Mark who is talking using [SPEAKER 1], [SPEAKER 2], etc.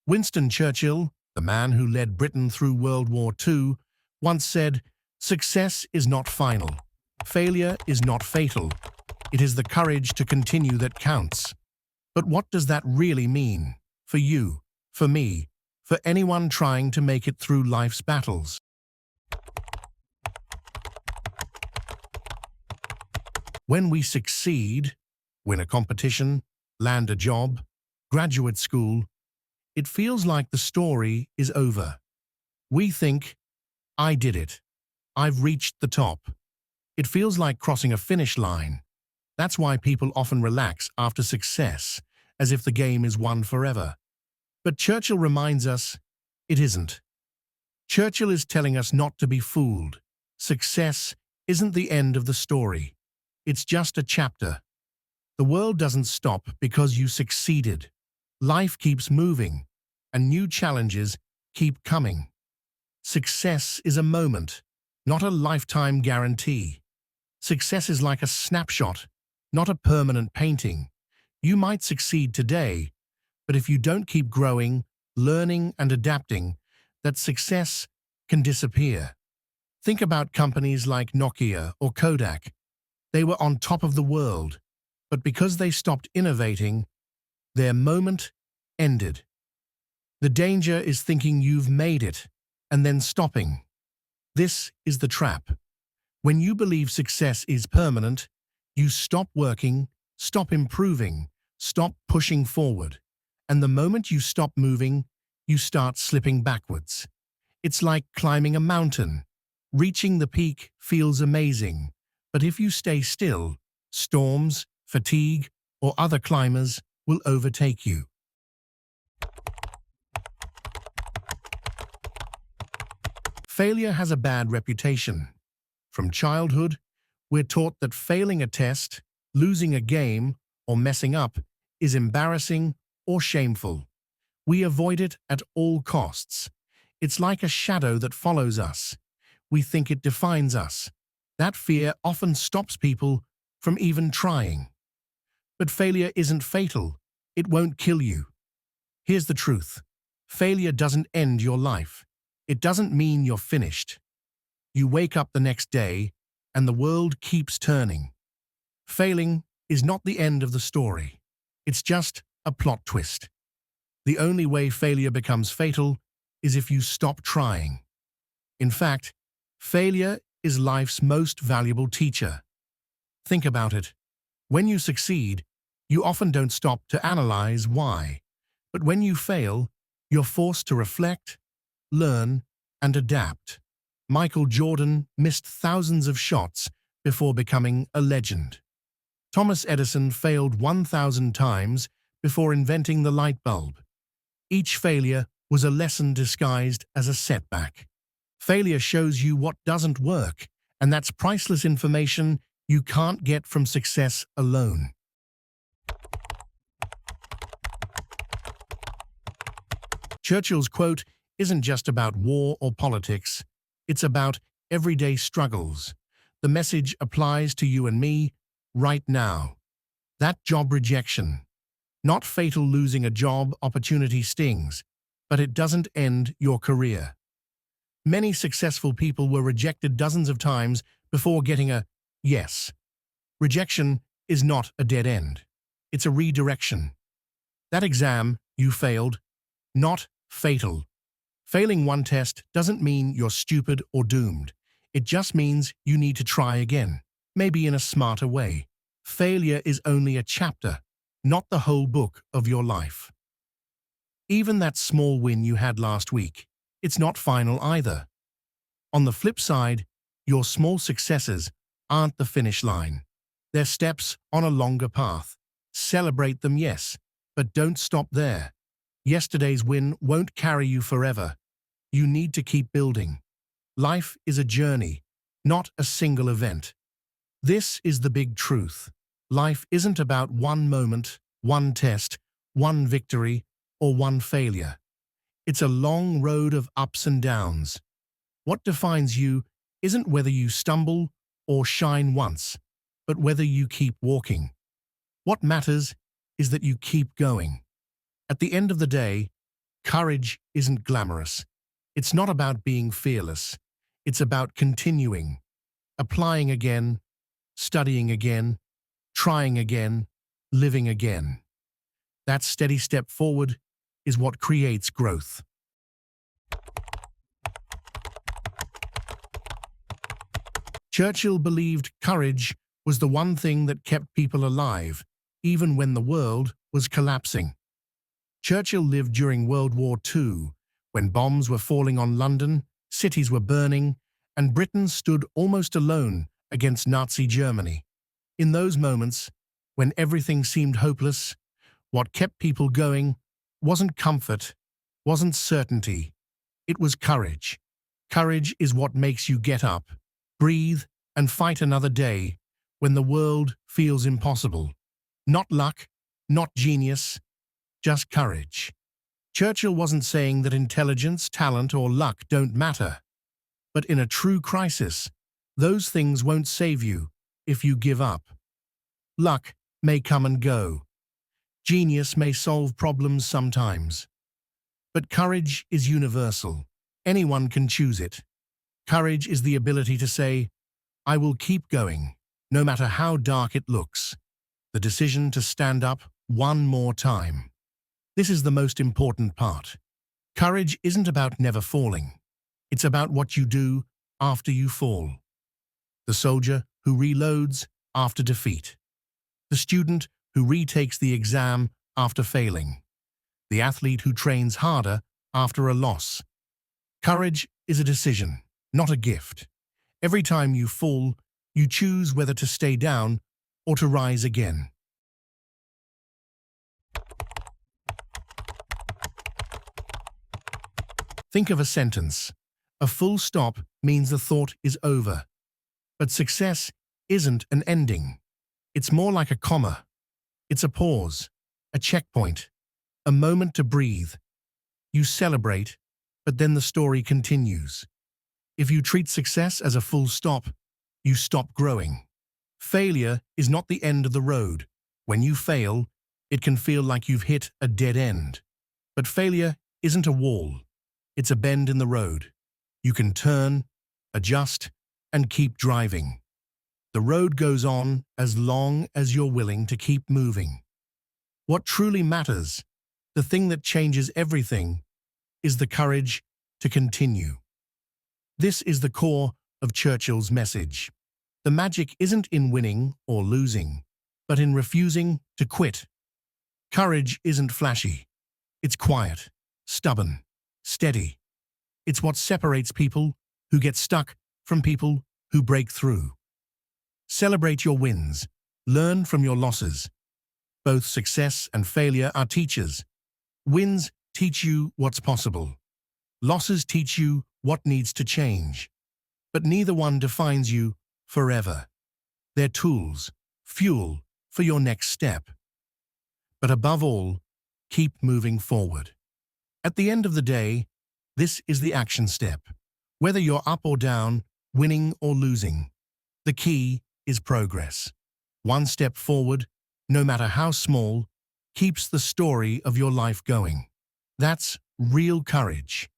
[SPEAKER 1] Winston Churchill, the man who led Britain through World War II, once said, "Success is not final. Failure is not fatal. It is the courage to continue that counts." But what does that really mean? For you, for me, for anyone trying to make it through life's battles? When we succeed, win a competition, land a job, graduate school, it feels like the story is over. We think, I did it. I've reached the top. It feels like crossing a finish line. That's why people often relax after success, as if the game is won forever. But Churchill reminds us, it isn't. Churchill is telling us not to be fooled. Success isn't the end of the story. It's just a chapter. The world doesn't stop because you succeeded. Life keeps moving, and new challenges keep coming. Success is a moment, not a lifetime guarantee. Success is like a snapshot, not a permanent painting. You might succeed today, but if you don't keep growing, learning, and adapting, that success can disappear. Think about companies like Nokia or Kodak. They were on top of the world, but because they stopped innovating, their moment ended. The danger is thinking you've made it and then stopping. This is the trap. When you believe success is permanent, you stop working, stop improving, stop pushing forward. And the moment you stop moving, you start slipping backwards. It's like climbing a mountain. Reaching the peak feels amazing, but if you stay still, storms, fatigue, or other climbers will overtake you. Failure has a bad reputation. From childhood, we're taught that failing a test, losing a game, or messing up is embarrassing or shameful. We avoid it at all costs. It's like a shadow that follows us. We think it defines us. That fear often stops people from even trying. But failure isn't fatal. It won't kill you. Here's the truth. Failure doesn't end your life. It doesn't mean you're finished. You wake up the next day, and the world keeps turning. Failing is not the end of the story. It's just a plot twist. The only way failure becomes fatal is if you stop trying. In fact, failure is life's most valuable teacher. Think about it. When you succeed, you often don't stop to analyze why. But when you fail, you're forced to reflect, learn, and adapt. Michael Jordan missed thousands of shots before becoming a legend. Thomas Edison failed 1,000 times before inventing the light bulb. Each failure was a lesson disguised as a setback. Failure shows you what doesn't work, and that's priceless information you can't get from success alone. Churchill's quote isn't just about war or politics, it's about everyday struggles. The message applies to you and me right now. That job rejection. Not fatal. Losing a job opportunity stings, but it doesn't end your career. Many successful people were rejected dozens of times before getting a yes. Rejection is not a dead end. It's a redirection. That exam you failed, not fatal. Failing one test doesn't mean you're stupid or doomed. It just means you need to try again, maybe in a smarter way. Failure is only a chapter, not the whole book of your life. Even that small win you had last week, it's not final either. On the flip side, your small successes aren't the finish line. They're steps on a longer path. Celebrate them, yes, but don't stop there. Yesterday's win won't carry you forever. You need to keep building. Life is a journey, not a single event. This is the big truth. Life isn't about one moment, one test, one victory, or one failure. It's a long road of ups and downs. What defines you isn't whether you stumble or shine once, but whether you keep walking. What matters is that you keep going. At the end of the day, Courage isn't glamorous. It's not about being fearless. It's about continuing, applying again, studying again, trying again, living again. That steady step forward is what creates growth. Churchill believed courage was the one thing that kept people alive, even when the world was collapsing. Churchill lived during World War II, when bombs were falling on London, cities were burning, and Britain stood almost alone against Nazi Germany. In those moments, when everything seemed hopeless, what kept people going wasn't comfort, wasn't certainty. It was courage. Courage is what makes you get up, breathe, and fight another day when the world feels impossible. Not luck, not genius, just courage. Churchill wasn't saying that intelligence, talent, or luck don't matter. But in a true crisis, those things won't save you if you give up. Luck may come and go. Genius may solve problems sometimes. But courage is universal. Anyone can choose it. Courage is the ability to say, I will keep going, no matter how dark it looks. The decision to stand up one more time. This is the most important part. Courage isn't about never falling. It's about what you do after you fall. The soldier who reloads after defeat. The student who retakes the exam after failing. The athlete who trains harder after a loss. Courage is a decision, not a gift. Every time you fall, you choose whether to stay down or to rise again. Think of a sentence. A full stop means the thought is over. But success isn't an ending. It's more like a comma. It's a pause, a checkpoint, a moment to breathe. You celebrate, but then the story continues. If you treat success as a full stop, you stop growing. Failure is not the end of the road. When you fail, it can feel like you've hit a dead end. But failure isn't a wall. It's a bend in the road. You can turn, adjust, and keep driving. The road goes on as long as you're willing to keep moving. What truly matters, the thing that changes everything, is the courage to continue. This is the core of Churchill's message. The magic isn't in winning or losing, but in refusing to quit. Courage isn't flashy. It's quiet, stubborn, steady. It's what separates people who get stuck from people who break through. Celebrate your wins. Learn from your losses. Both success and failure are teachers. Wins teach you what's possible. Losses teach you what needs to change. But neither one defines you forever. They're tools, fuel for your next step. But above all, keep moving forward. At the end of the day, this is the action step. Whether you're up or down, winning or losing, the key is progress. One step forward, no matter how small, keeps the story of your life going. That's real courage.